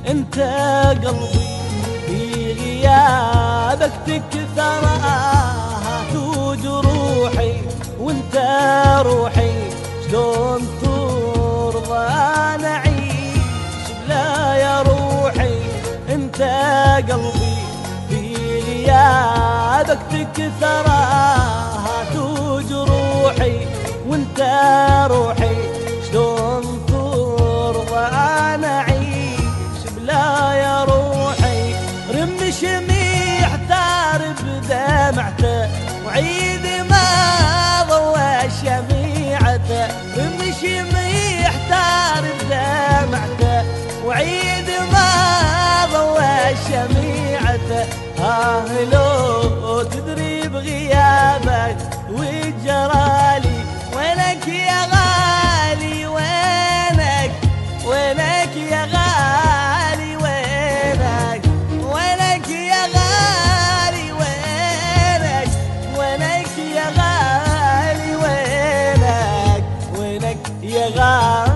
انت قلبي في غيابك تكثر آهات وجروحي، وانت روحي شلون ترضى نعيش بلا يا روحي. انت قلبي في غيابك تكثر آهات وجروحي، وانت روحي شلون ترضى نعيش بلا يا روحي. رمش محتار بدمعته وعيد ما ضوى شميعته، رمش محتار بدمعته وعيد ما ضوى شميعته. لو تدري بغيابك وجرالي وينك يا غالي، وينك وينك يا غالي، وينك وينك يا غالي، وينك وينك يا غالي، وينك وينك يا غالي.